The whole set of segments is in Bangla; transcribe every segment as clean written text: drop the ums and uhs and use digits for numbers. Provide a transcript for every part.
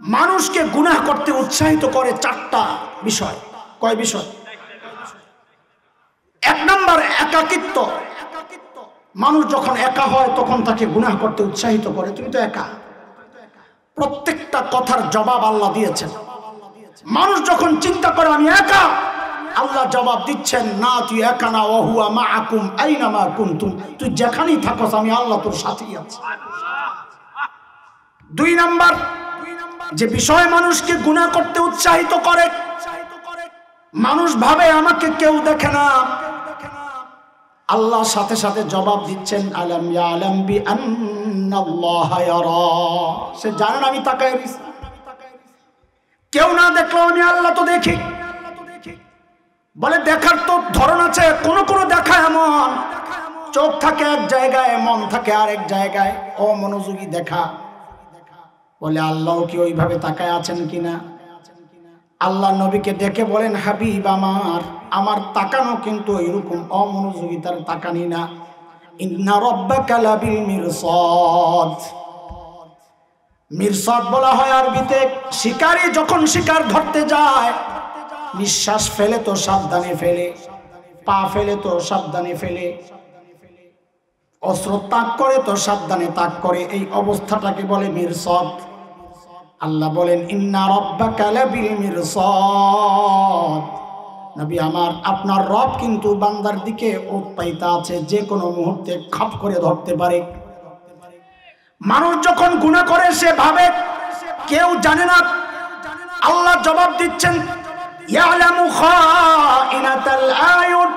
মানুষকে গুনাহ করতে উৎসাহিত করে চারটা বিষয়। কয় বিষয়? এক নাম্বার একাকিত্ব। মানুষ যখন একা হয় তখন তাকে গুনাহ করতে উৎসাহিত করে। তুমি তো একা। প্রত্যেকটা কথার জবাব আল্লাহ দিয়েছেন। মানুষ যখন চিন্তা করে আমি একা, আল্লাহ জবাব দিচ্ছেন না, তুই একা না, ওয়া হুয়া মাআকুম আইনামা কুনতুম, তুই যেখানেই থাকস আমি আল্লাহ তোর সাথেই আছি। দুই নাম্বার যে বিষয় মানুষকে গুনাহ করতে উৎসাহিত করে, মানুষ ভাবে আমাকে কেউ দেখে না, আল্লাহ সাথে সাথে জবাব দিচ্ছেন আলাম ইয়ালাম বিআন্নাল্লাহা ইয়ারা, সে জানে না আমি তাকায় রইছি, কেউ না দেখলেও আমি আল্লাহ তো দেখি। বলে দেখার তো ধরন আছে, কোন কোন দেখা এমন চোখ থাকে এক জায়গায়, মন থাকে আরেক জায়গায়, অমনোযোগী দেখা। বলে আল্লাহ কি ওইভাবে তাকায় আছেন কিনা? আল্লাহ নবীকে ডেকে বলেন হাবিব আমার তাকানো কিন্তু এরকম অমনোযোগিতার তাকানি না। ইন্না রাব্বাকা লাবিল মিরসাদ। মিরসাদ বলা হয় আরবিতে, শিকারী যখন শিকার ধরতে যায় নিঃশ্বাস ফেলে তো সাবধানে ফেলে, পা ফেলে তো সাবধানে ফেলে, অস্ত্র তাক করে তো সাবধানে তাক করে, এই অবস্থাটাকে বলে মিরসাদ। আল্লাহ বলেন ইন্না রাব্বাকা লাবিল মিরসাদ। নবী আমার, আপনার রব কিন্তু বান্দার দিকে ওত পাইতা আছে, যে কোনো মুহূর্তে খাপ করে ধরতে পারে। মানুষ যখন গুনাহ করে সে ভাবে কেউ জানে না, আল্লাহ জবাব দিচ্ছেন ইয়ালামু খাইনাতাল আয়ুন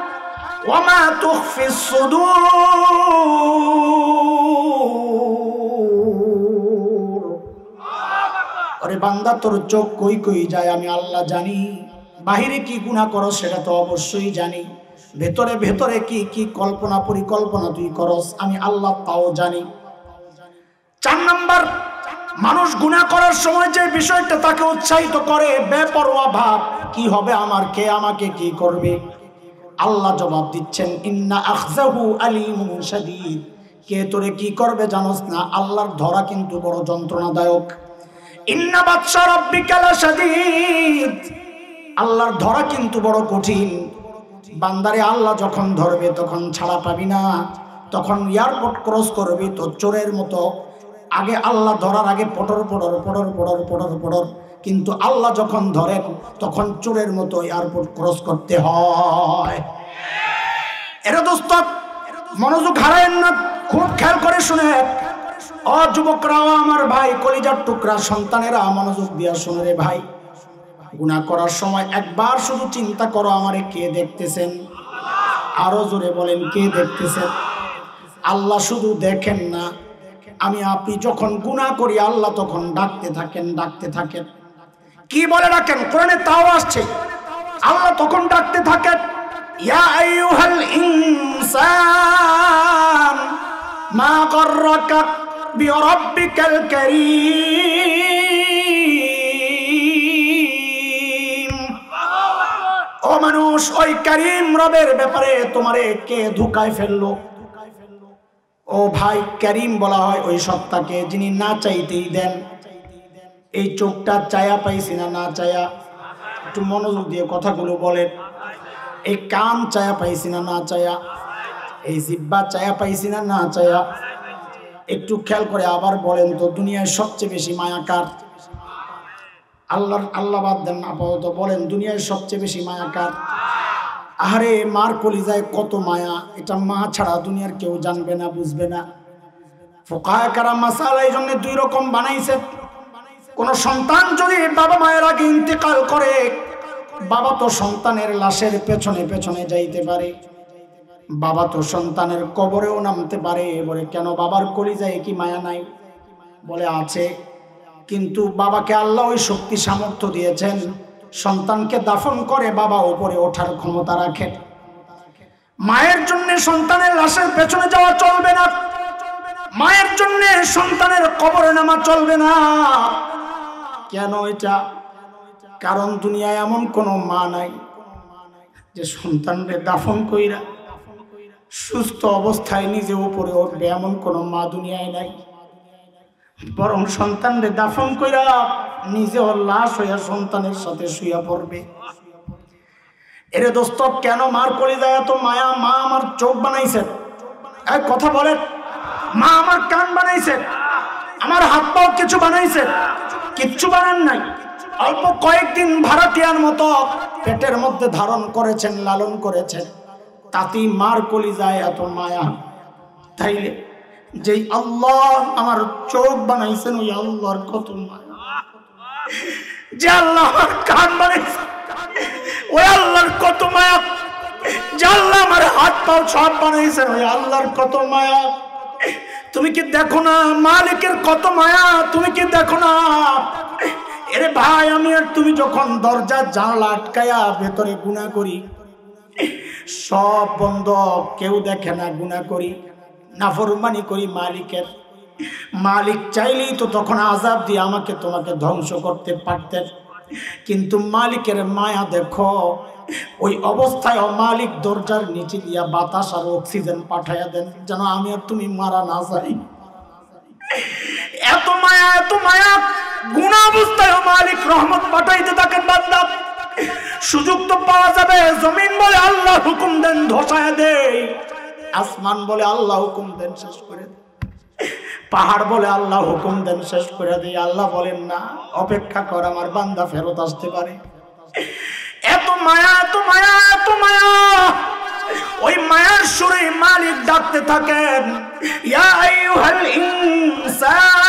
ওয়া মা তুখফিস সুদূর। আরে বান্দা, তোর চোখ কই কই যায় আমি আল্লাহ জানি। বাহিরে কি গুনাহ করো সেটা তো অবশ্যই জানি, ভেতরে ভেতরে কি কি কল্পনা পরিকল্পনা তুই করস আমি আল্লাহ তাও জানি। চার নাম্বার, মানুষ গুনাহ করার সময় যে বিষয়টা তাকে উৎসাহিত করে বেপরোয়া ভাব, কি হবে আমার, কে আমাকে কি করবে। আল্লাহ জবাব দিচ্ছেন ইন্না আখযাহু আলীমুন শাদীদ। কে তোরে কি করবে জানোস না, আল্লাহর ধরা কিন্তু বড় যন্ত্রণাদায়ক। ইন্না বাতশা রাব্বিকা লাশাদীদ। আল্লাহর ধরা কিন্তু বড় কঠিন। বান্দারে আল্লাহ যখন ধরবে তখন ছাড়া পাবি না, তখন এয়ারপোর্ট ক্রস করবি তো চোরের মতো। আগে আল্লাহ ধরার আগে পটর পটর পটর পটর পটর পটর, কিন্তু আল্লাহ যখন ধরেন তখন চোরের মতো এয়ারপোর্ট ক্রস করতে হয়। এরা দোস্ত মনোযোগ হারায়েন না, খুব খেয়াল করে শুনে। ও যুবকরাও আমার ভাই, কলিজার টুকরা সন্তানেরা মনোযোগ দিয়া শুনে রে ভাই। গুনাহ করার সময় একবার শুধু চিন্তা করো আমারে কে দেখতেছেন। আরো জোরে বলেন কে দেখতেছেন। আল্লাহ শুধু দেখেন না, আমি আপনি যখন গুনাহ করি আল্লাহ তখন ডাকতে থাকেন, ডাকতে থাকেন। কি বলে ডাকেন? কোরআনে তাও আসছে, আল্লাহ তখন ডাকতে থাকেন ইয়া আইয়ুহাল ইনসান মা গাররাকা বিরাব্বিকাল কারীম। ও মানুষ, ওই কারীম রবের ব্যাপারে তোমারে কে ধোঁকায় ফেললো? ও ভাই, কারীম বলা হয় ওই সত্তাকে যিনি না চাইতেই দেন। এই চোখটা চায়া পাইছি না, না চায়া? একটু মনোযোগ দিয়ে কথাগুলো বলেন। এই কান চায়া পাইছি না, না চায়া? এই জিহ্বা চায়া পাইছি না, না চায়া? একটু খেয়াল করে আবার বলেন তো, দুনিয়ায় সবচেয়ে বেশি মায়া কার? আল্লাহ বাদ দেন আপাতত, বলেন দুনিয়ায় সবচেয়ে বেশি মায়া কার? আরে মার কলিজায় কত মায়া, এটা মা ছাড়া দুনিয়ার কেউ জানবে না, বুঝবে না। ফুকাহায়ে কেরাম মাসালা এই জন্য দুই রকম বানাইছে। কোন সন্তান যদি বাবা মায়ের আগে ইন্তেকাল করে, বাবা তো সন্তানের লাশের পেছনে পেছনে যাইতে পারে, বাবা তো সন্তানের কবরেও নামতে পারে। বলে কেন, বাবার কলিজায় কি মায়া নাই? বলে আছে, কিন্তু বাবাকে আল্লাহ ওই শক্তি সামর্থ্য দিয়েছেন, সন্তানকে দাফন করে বাবা উপরে ওঠার ক্ষমতা রাখেন। মায়ের জন্য সন্তানের লাশের পেছনে যাওয়া চলবে না, মায়ের জন্য সন্তানের কবরে নামা চলবে না। কেন এটা? কারণ দুনিয়ায় এমন কোন মা নাই যে সন্তানকে দাফন কইরা সুস্থ অবস্থায় নিজে উপরে উঠবে, এমন কোন মা দুনিয়ায় নাই। বরং সন্তানরে দাফন কইরা নিজেও লাশ হইয়া সন্তানের সাথে শুইয়া পড়বে। এরে দোস্ত, কেন মার কলিজায় এত মায়া? মা আমার চোখ বানাইছেন, এক কথা বলেন, মা আমার কান বানাইছেন, আমার হাত পাও কিছু বানাইছেন? কিচ্ছু বানান নাই। অল্প কয়েকদিন ভাড়াটিয়ার মতো পেটের মধ্যে ধারণ করেছেন, লালন করেছেন, তাতেই মার কলিজায় এত মায়া। তাইলে যেই আল্লাহ আমার চোখ বানাইছেন ওই আল্লাহর কত মায়া। যে আল্লাহ আমার কান বানাইছেন ওই আল্লাহর কত মায়া। যে আল্লাহ আমার হাত পাও সব বানাইছেন ওই আল্লাহর কত মায়া। তুমি কি দেখো না মালিকের কত মায়া? তুমি কি দেখো না? এরে ভাই, আমি আর তুমি যখন দরজা জানালা আটকায়া ভেতরে গুনাহ করি, সব বন্ধ, কেউ দেখে না, গুনাহ করি, নাফরমানি করি মালিকের। মালিক চাইলেই তো তখন আযাব দিয়ে আমাকে তোমাকে ধ্বংস করতে পারতেন, কিন্তু মালিকের মায়া দেখো। ওই অবস্থায় মালিক দরজার নিচে দিয়া বাতাস আর অক্সিজেন পাঠাইয়া দেন যেন আমি আর তুমি মারা না যাই। এত মায়া, এত মায়া। গুনাহ অবস্থায় মালিক রহমত পাঠাইতে থাকেন বান্দা। সুযোগ তো পাওয়া যাবে। জমিন বলে আল্লাহ হুকুম দেন ধসায়া দেয়, আসমান বলে আল্লাহ হুকুম দেন শেষ করে দেয়, পাহাড় বলে আল্লাহ হুকুম দেন শেষ করে দেয়। আল্লাহ বলেন না, অপেক্ষা কর, আমার বান্দা ফেরত আসতে পারে। এত মায়া, এত মায়া, এত মায়া। ওই মায়ার সুরে মালিক ডাকতে থাকেন, ইয়া আইয়ুহাল ইনসান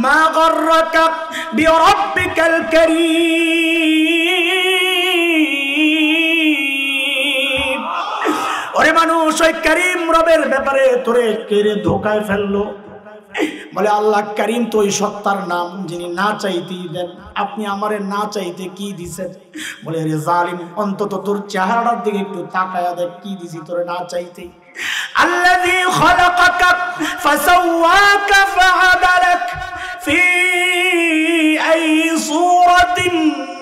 মা গাররাকা বিরাব্বিকাল কারীম। ওরে মানুষ, ওই করিম রবের ব্যাপারে তোরে কেড়ে ধোকায় ফেললো। বলে আল্লাহ করিম তো ওই সত্তার নাম যিনি না চাইতেই দেন। আপনি আমারে না চাইতে কি দিছেন? বলে রে জালিম, অন্তত তোর চেহারাটার দিকে একটু তাকায়া দেখ, কি দিছি তোরে না চাইতে। আল্লাযী খালাকাকা ফাসাওয়াকা ফাআদালাক ফি আই সূরাতিন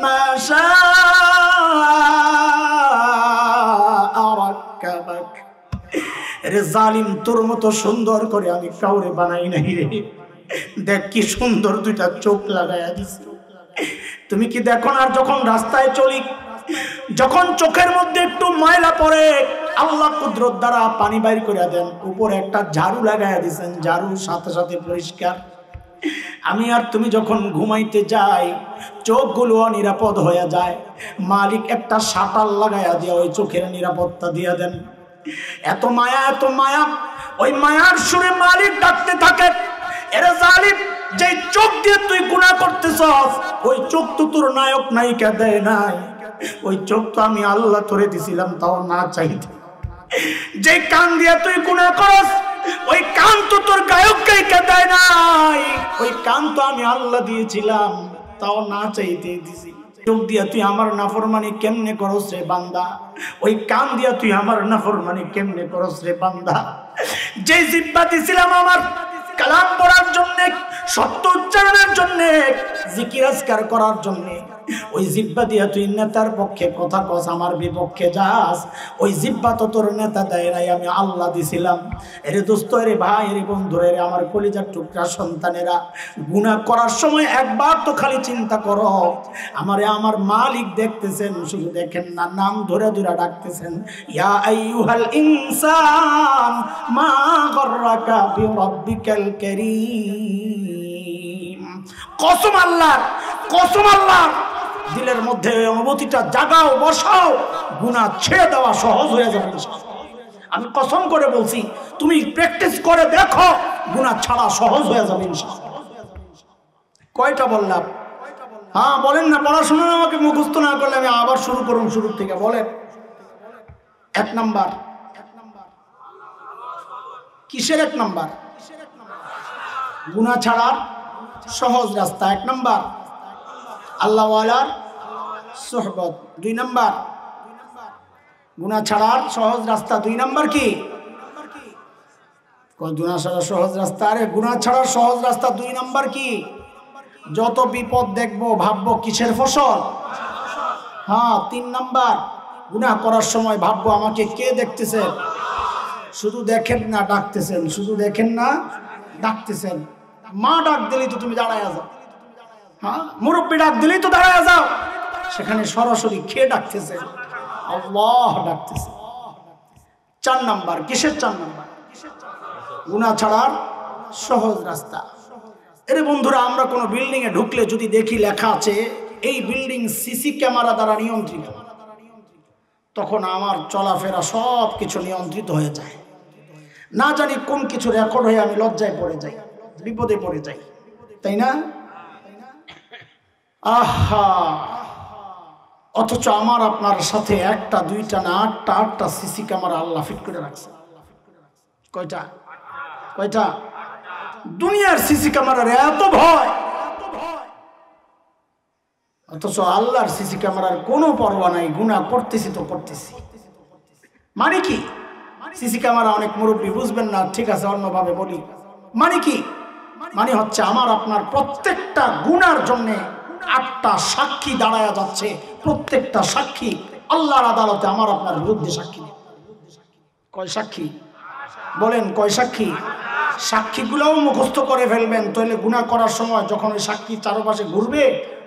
মা শাআ রাক্কাবাক। রে জালিম, তোর মতো সুন্দর করে আমি কাউরে বানাই নাই রে। দেখ কি সুন্দর দুইটা চোখ লাগাইয়া দিছি। তুমি কি দেখো না? যখন রাস্তায় চলি, যখন চোখের মধ্যে একটু ময়লা পড়ে, আল্লাহ কুদরত দ্বারা পানি বাইর করে দেন, উপরে একটা ঝাড়ু লাগাইয়া দিছেন, ঝাড়ুর সাথে সাথে পরিষ্কার। আমি আর তুমি যখন ঘুমাইতে যাই, চোখগুলো নিরাপদ হয়ে যায়। মালিক একটা শাটার লাগাইয়া দিয়া ওই চোখের নিরাপত্তা দিয়া দেন। এত মায়া, এত মায়া। ওই মায়ার সুরে মালিক ডাকতে থাকে, এরে জালিম, যে চোখ দিয়ে তুই গুনাহ করতেছস, ওই চোখ তো তোর নায়ক নায়িকা দেয় নাই। ওই চোখ তো আমি আল্লাহ তোরে দিছিলাম, তাও না চাইতে। যে কান দিয়ে তুই গুনাহ করস, ওই কান তো তোর গায়ক গায়িকা দেয় নাই। ওই কান তো আমি আল্লাহ দিয়েছিলাম, তাও না চাইতে দিছি। চোখ দিয়া তুই আমার নাফরমানি কেমনে করস রে বান্দা? ওই কান দিয়া তুই আমার নাফরমানি কেমনে করস রে বান্দা? যে জিহ্বা দিছিলাম আমার কালাম পড়ার জন্য, সত্য উচ্চারণের জন্য, জিকির আজকার করার জন্য, ওই জিহ্বা দিয়া তুই নেতার পক্ষে কথা কস, আমার বিপক্ষে যাস। ওই জিহ্বা তো তোর নেতা দেয় নাই, আমি আল্লাহ দিছিলাম। এরে দোস্ত, এরে ভাই, এরে বন্ধু, এরে আমার কলিজার টুকরা সন্তানেরা, গুনাহ করার সময় একবার তো খালি চিন্তা করো, আমারে আমার মালিক দেখতেছেন। শুধু দেখেন না, নাম ধরে ধরে ডাকতেছেন, ইয়া আইয়ুহাল ইনসান মা গাররাকা বিরাব্বিকাল কারীম। কসম আল্লাহ, কসম আল্লাহ, দিলের মধ্যে অনুভূতিটা জাগাও, বসাও, গুনাহ ছেড়ে দেওয়া সহজ হয়ে যাবে। আমি কসম করে বলছি, তুমি প্র্যাকটিস করে দেখো, গুনাহ ছাড়া সহজ হয়ে যাবে ইনশাআল্লাহ। কয়টা বললাম? হ্যাঁ বলেন না, পড়াশোনা আমাকে মুখস্থ না করলে আমি আবার শুরু করুন শুরু থেকে। বলেন, 1 নাম্বার। কিসের 1 নাম্বার? গুনাহ ছাড়ার সহজ রাস্তা 1 নাম্বার, আল্লাহ ওয়ালার সুহবত। 2 নাম্বার, গুনাহ ছাড়ার সহজ রাস্তা। 2 নাম্বার কি? গুনাহ ছাড়ার সহজ রাস্তা। আরে গুনাহ ছাড়ার সহজ রাস্তা 2 নাম্বার কি? যত বিপদ দেখবো ভাববো কিসের ফসল? হ্যাঁ। 3 নাম্বার, গুনাহ করার সময় ভাববো আমাকে কে দেখতেছে। শুধু দেখেন না, ডাকতেছেন। শুধু দেখেন না, ডাকতেছেন, মা ডাক দিলেই তো তুমি দাঁড়ায় যাও, হ্যাঁ মুরব্বী ডাক দিলেই তো দাঁড়ায় যাও, সেখানে সরাসরি খেয়ে ডাকতেছে, আল্লাহ ডাকতেছে। 4 নাম্বার, কিসের 4 নাম্বার? গুনাহ ছাড়ার সহজ রাস্তা। এর বন্ধুরা, আমরা কোনো বিল্ডিং এ ঢুকলে যদি দেখি লেখা আছে এই বিল্ডিং সিসি ক্যামেরা দ্বারা নিয়ন্ত্রিত, তখন আমার চলাফেরা সব কিছু নিয়ন্ত্রিত হয়ে যায়। না জানি কোন কিছু রেকর্ড হয়ে আমি লজ্জায় পড়ে যাই, বিপদে পড়ে যাই, তাই না? আহা, অথচ আমার আপনার সাথে 1টা 2টা না 8টা সিসি ক্যামেরা আল্লাহ ফিট করে রাখছে। কয়টা? কয়টা? দুনিয়ার সিসি ক্যামেরার এত ভয়, অথচ আল্লাহর সিসি ক্যামেরার কোনো পরোয়া নাই। গুনাহ করতেছি তো করতেছি, মানে কি? সিসি ক্যামেরা অনেক মুরব্বী বুঝবেন না, ঠিক আছে অন্যভাবে বলি। মানে কি? মানে হচ্ছে আমার আপনার প্রত্যেকটা গুনার জন্য 8টা সাক্ষী দাঁড়ায়া যাচ্ছে, প্রত্যেকটা সাক্ষী আল্লাহর আদালতে আমার আপনার বিরুদ্ধে সাক্ষী। কয় সাক্ষী? বলেন কয় সাক্ষী? সাক্ষীগুলোও মুখস্থ করে ফেলবেন, তাহলে গুনাহ করার সময় যখন ওই সাক্ষী চারপাশে ঘুরবে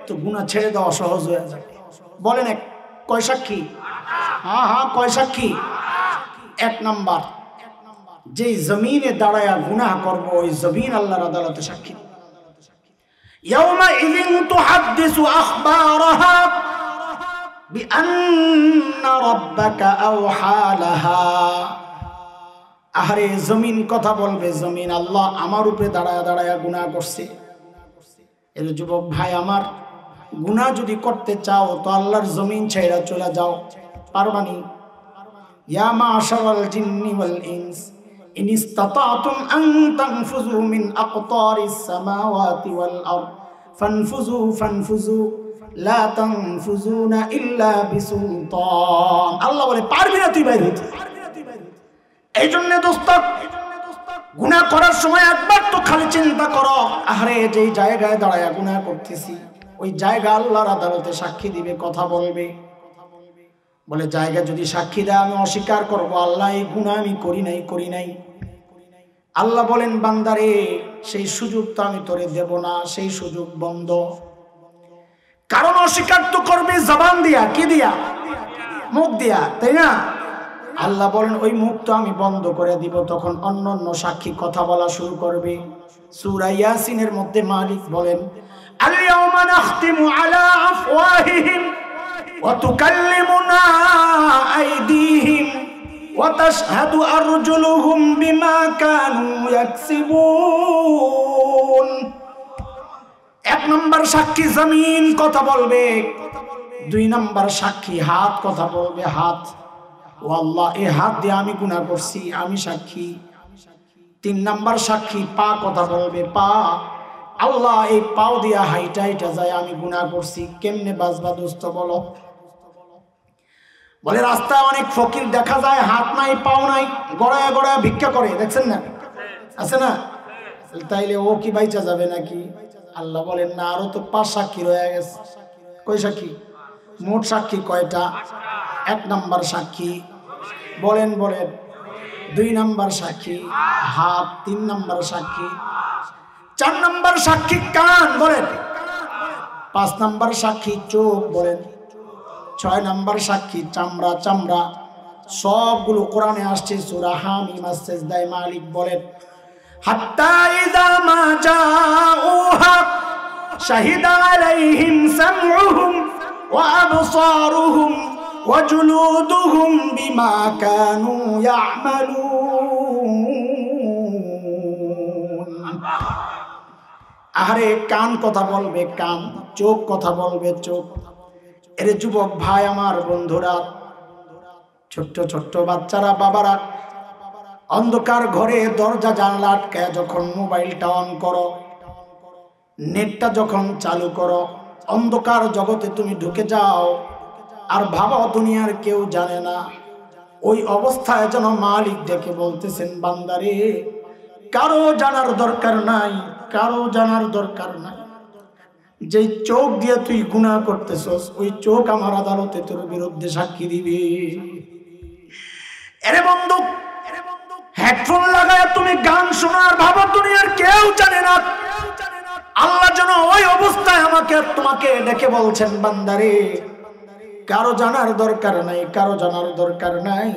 তো গুনাহ ছেড়ে দেওয়া সহজ হয়ে যাবে। বলেন কয় সাক্ষী? হ্যাঁ হ্যাঁ, কয় সাক্ষী? 1 নাম্বার, যেই জমিনে দাঁড়ায়া গুনাহ করব ওই জমিন আল্লাহর আদালতে সাক্ষী। ইয়াউমা ইযিন তুহাদ্দিসু আখবারাহা বিআন্না রাব্বাকা আওহা লাহা। আহারে জমিন কথা বলবে, জমিন আল্লাহ আমার উপরে দাঁড়ায়া দাঁড়ায়া গুনাহ করছে। এর যুবক ভাই আমার, গুনাহ যদি করতে চাও তো আল্লাহর জমিন ছেড়ে চলে যাও, পারবানি? ইয়া মাশারাল জিন্নি ওয়াল ইনস ইন ইসতাতাতুম আন তানফুযু মিন আকতারিস সামাওয়াতি ওয়াল আরদ ফানফুযু ফানফুযু লা তানফুযুনা ইল্লা বিসুলতান। আল্লাহ বলে পারবি না তুই বাইরে হইতে। এই জন্য দোস্ত, গুনাহ করার সময় একবার তো খালি চিন্তা করো, আরে যেই জায়গায় দাঁড়ায়া গুনাহ করতেছি ওই জায়গা আল্লাহর আদালতে সাক্ষী দিবে, কথা বলবে। বলে জায়গা যদি সাক্ষী দেয় আমি অস্বীকার করব, আল্লাহ এই গুনাহ আমি করি নাই। আল্লাহ বলেন বান্দারে সেই সুযোগ তো আমি তোরে দেব না, সেই সুযোগ বন্ধ। কারণ অস্বীকার তো করবে জবান দিয়া, কি দিয়া? মুখ দিয়া, তাই না? আল্লাহ বলেন ওই মুখ তো আমি বন্ধ করে দিব, তখন অন্যান্য সাক্ষী কথা বলা শুরু করবে। সূরা ইয়াসিনের মধ্যে মালিক বলেন আল ইয়াউমা নাখতিমু আলা আফওয়াহিহিম ওয়া তুকাল্লিমুনা আইদিহিম ওয়া তাশহাদু আরজুলুহুম বিমা কানু ইয়াকসিবুন। 1 নাম্বার সাক্ষী জমিন কথা বলবে, 2 নাম্বার সাক্ষী হাত কথা বলবে, হাত। ও আল্লাহ, এই হাত দিয়ে আমি গুনাহ করছি, আমি সাক্ষী। 3 নাম্বার সাক্ষী পা কথা বলবে, পা। আল্লাহ এই পাও দিয়া হাইটা হাইটা যায় আমি গুনাহ করছি। কেমনে বাঁচবা দোস্ত বলো? বলে রাস্তায় অনেক ফকির দেখা যায়, হাত নাই পাও নাই, গড়ায়া গড়ায়া ভিক্ষা করে, দেখছেন না? আছে না? তাইলে ও কি বাইচা যাবে নাকি? আল্লাহ বলেন না, আরো তো 5 সাক্ষী রয়ে গেছে। কয় সাক্ষী? মোট সাক্ষী কয়টা? 1 নাম্বার সাক্ষী বলেন 2 নাম্বার সাক্ষী হাত, 3 নাম্বার সাক্ষী, 4 নাম্বার সাক্ষী কান বলেন, 5 নাম্বার সাক্ষী চোখ বলেন, 6 নাম্বার সাক্ষী চামড়া। সবগুলো কোরআনে আসছে। সূরা হামিম আস-সাজদায় মালিক বলেন হাত্তা ইযা মা জাউহা শাহিদা আলাইহিম সামউহুম ওয়া আবসারুহুম ওয়া জুলুদুহুম বিমা কানু ইয়ামালুন। আরে কান কথা বলবে কান, চোখ কথা বলবে চোখ। এর যুবক ভাই আমার, বন্ধুরা, ছোট্ট ছোট্ট বাচ্চারা, বাবারা, অন্ধকার ঘরে দরজা জানলা আটকায় যখন মোবাইলটা অন করো, নেটটা যখন চালু করো, অন্ধকার জগতে তুমি ঢুকে যাও আর ভাবো দুনিয়ার কেউ জানে না। ওই অবস্থায় যেন মালিক ডেকে বলতেছেন বান্দারে কারো জানার দরকার নাই, কারো জানার দরকার নাই। যে চোখ দিয়ে তুই গুনাহ করতেছস ওই চোখ আমার আদালতে তোর বিরুদ্ধে সাক্ষী দিবে। এরে বন্ধু, হেডফোন লাগায় তুমি গান শোনার ভাবো দুনিয়ার কেউ জানে না। আল্লাহ যেন ওই অবস্থায় আমাকে তোমাকে ডেকে বলছেন, বান্দারে কারো জানার দরকার নাই, কারো জানার দরকার নাই।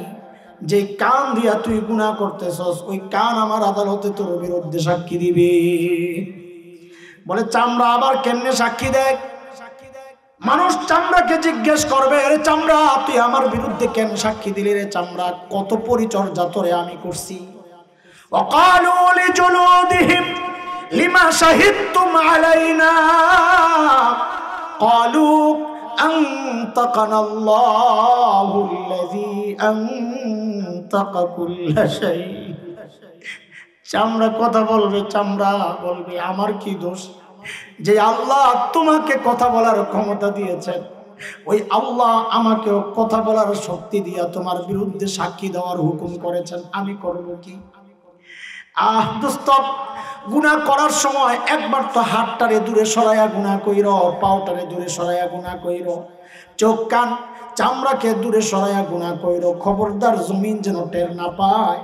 যে কান দিয়া তুই গুনাহ করতেছস ওই কান আমার আদালতে তোর বিরুদ্ধে সাক্ষী দিবে। বলে চামড়া আবার কেমনে সাক্ষী দেয়? মানুষ চামড়াকে জিজ্ঞেস করবে, রে চামড়া তুই আমার বিরুদ্ধে কেন সাক্ষী দিলি রে চামড়া, কত পরিচর্যা তোরে আমি করছি। ওয়াকালু লিজুলুদিহিম লিমা শাহিদতুম আলাইনা ক্বালু আনতাকানাল্লাহুল্লাযী আনতাকা কুল্লা শাই। চামড়া কথা বলবে, চামড়া বলবে আমার কি দোষ যে আল্লাহ তোমাকে কথা বলার ক্ষমতা দিয়েছেন, ওই আল্লাহ আমাকেও কথা বলার শক্তি দিয়া তোমার বিরুদ্ধে সাক্ষী দেওয়ার হুকুম করেছেন, আমি করব কি? দোস্ত, গুনাহ করার সময় একবার তো হাতটারে দূরে সরাইয়া গুনাহ কইর, পাওটারে দূরে সরাইয়া গুনাহ কইর, চোখ কান চামড়াকে দূরে সরাইয়া গুনাহ কইর। খবরদার জমিন যেন টের না পায়,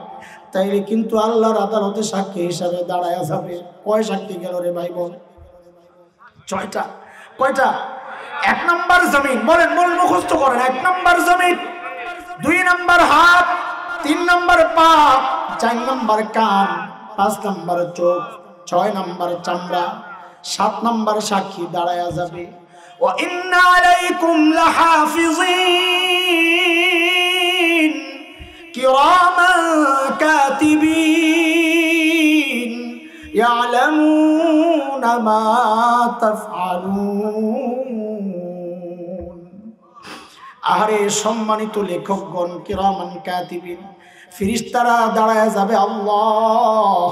তাইলে কিন্তু আল্লাহর আদালতে সাক্ষী হিসাবে দাঁড়ায়া যাবে। কয় সাক্ষী গেল রে ভাই বল? 6টা। কয়টা? 1 নাম্বার জমিন, বলেন বল, মুখস্থ করেন। 1 নাম্বার জমিন, 2 নাম্বার হাত, 3 নাম্বার পা, 4 নাম্বার কান, 5 নাম্বার চোখ, 6 নাম্বার চামড়া, 7 নাম্বার সাক্ষী দাঁড়ায়া যাবে। ওয়া ইন্না আলাইকুম লাহাফিজিন কিরামান কাতিবিন ইয়ালামুনা মা তাফআলুন। আরে সম্মানিত লেখকগণ, কিরামান কাতিবিন, ফেরেশতারা দাঁড়ায় যাবে, আল্লাহ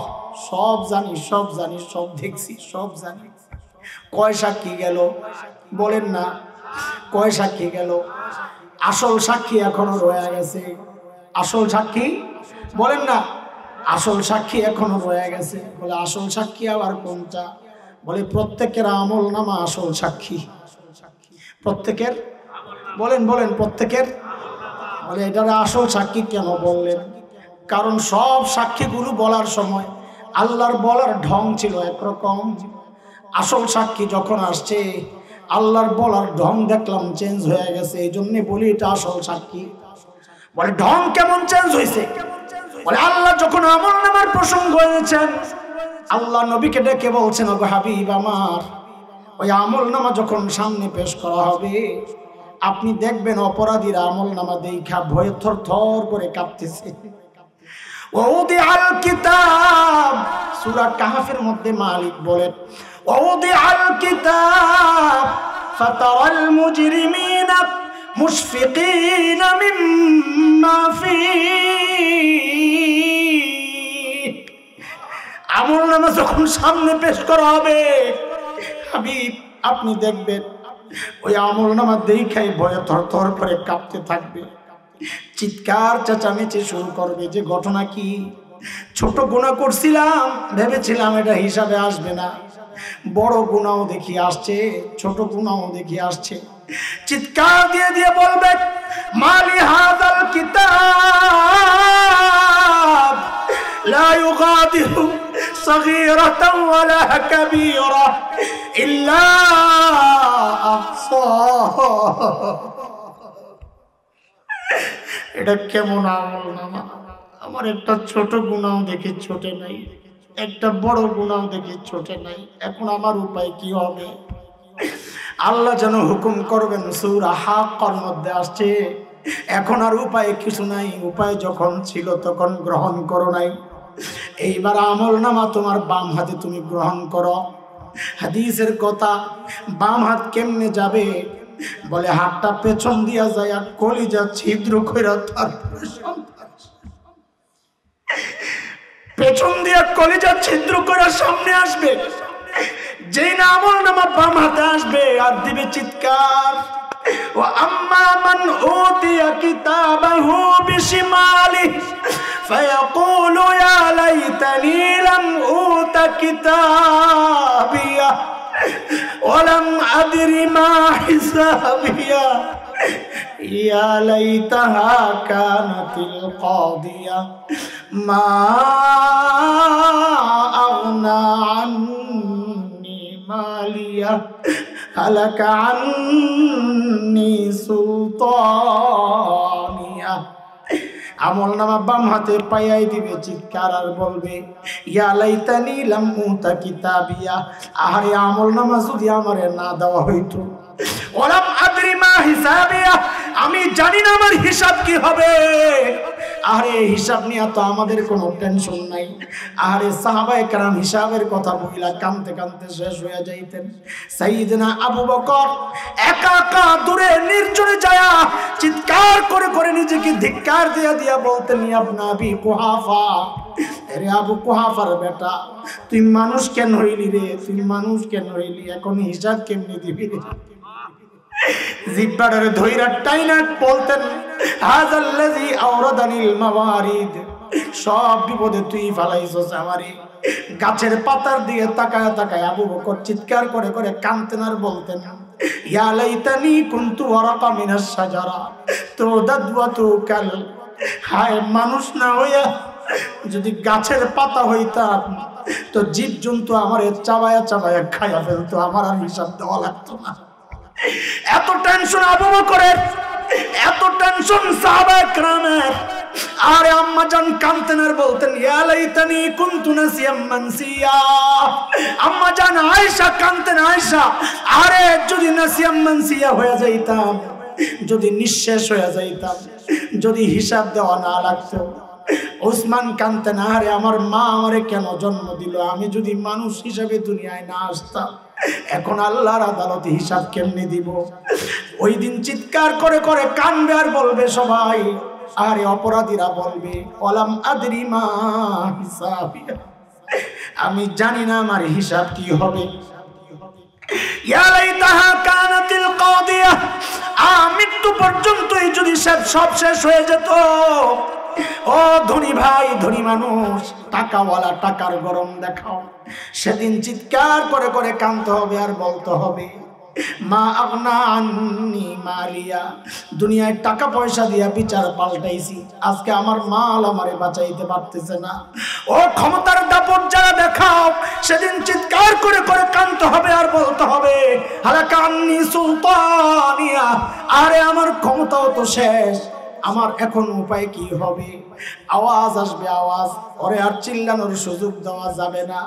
সব জানি, সব জানি, সব দেখছি, সব জানি। কয় সাক্ষী গেল বলেন না? কয় সাক্ষী গেল? আসল সাক্ষী এখনো রয়ে গেছে। আসল সাক্ষী বলেন না? আসল সাক্ষী এখনো রয়ে গেছে। বলে আসল সাক্ষী আবার কোনটা? বলে প্রত্যেকের আমল নামা আসল সাক্ষী। প্রত্যেকের, বলেন বলেন, প্রত্যেকের। বলে এটার আসল সাক্ষী কেন বললেন? কারণ সব সাক্ষীগুলো বলার সময় আল্লাহর বলার ঢং ছিল একরকম, আসল সাক্ষী যখন আসছে আল্লাহর বলার ঢং দেখলাম চেঞ্জ হয়ে গেছে, এই জন্য বলি এটা আসল সাক্ষী। বলে ঢং কেমন চেঞ্জ হয়েছে? বলে আল্লাহ যখন আমল নামার প্রসঙ্গ হয়েছেন, আল্লাহ নবীকে ডেকে বলছেন, ওগো হাবিব আমার, ওই আমল নামা যখন সামনে পেশ করা হবে আপনি দেখবেন অপরাধীরা আমল নামা দেখা ভয়ে থর থর করে কাঁপতেছে। ওয়াউদিআল কিতাব, সূরা কাহফের মধ্যে মালিক বলেন, ওয়াউদিআল কিতাব ফাতারাল মুজরিমিনা মুশফিকিনা মিম্মা ফীহি। আমল নামা যখন সামনে পেশ করা হবে হাবিব আপনি দেখবেন ওই আমল নামা দেখাই ভয়ে থর থর করে কাঁপতে থাকবে, চিৎকার চেঁচামেচি শুরু করবে যে ঘটনা কি, ছোট গুনাহ করছিলাম ভেবেছিলাম এটা হিসাবে আসবে না, বড় গুনাহ দেখি আসছে, ছোট গুনাহ দেখি আসছে। চিৎকার দিয়ে দিয়ে বলবে, মালি হাযাল কিতাব লা ইউগাদিরু সগীরাতান ওয়ালা কাবীরা ইল্লা আহসাহা। এটা কেমন আমল নামা? আমার একটা ছোট গুনাহ দেখি ছোটে নাই, একটা বড় গুনাহ দেখি ছোটে নাই, এখন আমার উপায় কি হবে? আল্লাহ যেন হুকুম করবেন, সূরা হাক্কার মধ্যে আসছে, এখন আর উপায় কিছু নাই, উপায় যখন ছিল তখন গ্রহণ করো নাই, এইবার আমল নামা তোমার বাম হাতে তুমি গ্রহণ করো। হাদিসের কথা, বাম হাত কেমনে যাবে? বলে হাতটা পেছন দিয়া যায় আর কলিজা ছিদ্র কইরা তারপরে পেছন দিয়া কলিজা ছিদ্র করে সামনে আসবে। যেই না আমল নামা বাম হাতে আসবে আর দিবে চিৎকার, ও আম্মা মান উতিয়া কিতাবাহু বিশিমালিহি ফায়াকুলু ইয়া লাইতানি লাম উতা কিতাবিয়া ওয়ালাম আদরি মা হিসাবিয়া ইয়া লাইতাহা কানাতিল কাদিয়া মা আগনা আন্নি মালিয়া হালাকা আন্নি সুলতানিয়া। আমল নামা বাম হাতে পাইয়াই দিবে, চিৎকার আর বলবে ইয়া লাইতানি লাম উতা কিতাবিয়া, আহারে আমল নামা যদি আমারে না দেওয়া হইতো। ওয়ালাম আদরি মা হিসাবিয়া, আমি জানি না আমার হিসাব কি হবে। আরে হিসাব নিয়ে তো আমাদের কোনো টেনশন নাই। আরে সাহাবায়ে কেরাম হিসাবের কথা বইলা কাঁদতে কাঁদতে শেষ হয়ে যাইতেন। সাইয়েদনা আবু বকর একা একা দূরে নির্জনে যায়া চিৎকার করে করে নিজেকে ধিক্কার দিয়া দিয়া বলতেন ইবনে আবি কুহাফা, আরে আবু কুহাফার বেটা, তুই মানুষ কেন হইলি রে? তুই মানুষ কেন হইলি? এখন হিসাব কেমনে দিবি রে? জিব্বাটারে ধইরা টাইনা বলতেন হাযাল্লাযী আওরাদানিল মাওয়ারিদ, সব বিপদে তুই ফালাইছস আমারে। গাছের পাতার দিকে তাকায় তাকায় আবু বকর চিৎকার করে করে কাঁদতেন আর বলতেন ইয়া লাইতানি কুনতু ওয়ারাকা মিনাশ শাজারা তুদাদ ওয়া তুকাল, হায় মানুষ না হইয়া যদি গাছের পাতা হইতাম তো জীবজন্তু আমারে চাবায়া চাবায়া খাইয়া ফেলতো, আমার আর হিসাব দেওয়া লাগতো না। এত টেনশন আবু বকরের, এত টেনশন সাহাবায়ে কেরামের। আরে আম্মা জান কাঁদতেন আর বলতেন ইয়া লাইতানি কুনতু নাসিয়াম মানসিয়া। আম্মা জান আয়েশা কাঁদতেন, আয়েশা আরে যদি নাসিয়াম মানসিয়া হয়ে যাইতাম, যদি নিঃশেষ হয়ে যাইতাম, যদি হিসাব দেওয়া না লাগতো। ওসমান কাঁদতেন আরে আমার মা আমারে কেন জন্ম দিল, আমি যদি মানুষ হিসাবে দুনিয়ায় না আসতাম, এখন আল্লাহর আদালতে হিসাব কেমনে দিব? ওই দিন চিৎকার করে করে কাঁদবে আর বলবে সবাই, আরে অপরাধীরা বলবে ওয়ালাম আদরি মা হিসাবিয়া, আমি জানি না আমার হিসাব কি হবে। ইয়া লাইতাহা কানাতিল কাদিয়া, মৃত্যু পর্যন্তই যদি সব শেষ হয়ে যেত। ও ধনী ভাই, ধনী মানুষ, টাকাওয়ালা টাকার গরম দেখাও, সেদিন চিৎকার করে করে কাঁদতে হবে আর বলতে হবে মা আগনা আন্নি মালিয়া, দুনিয়ায় টাকা পয়সা দিয়া বিচার পাল্টাইছি, আজকে আমার মাল আমারে বাঁচাইতে পারতেছে না। ও ক্ষমতার দাপট যারা দেখাও, সেদিন চিৎকার করে করে কাঁদতে হবে আর বলতে হবে হালাকা আন্নি সুলতানিয়া, আরে আমার ক্ষমতাও তো শেষ, আমার এখন উপায় কি হবে? আওয়াজ আসবে, আওয়াজ, ওরে আর চিল্লানোর সুযোগ দেওয়া যাবে না।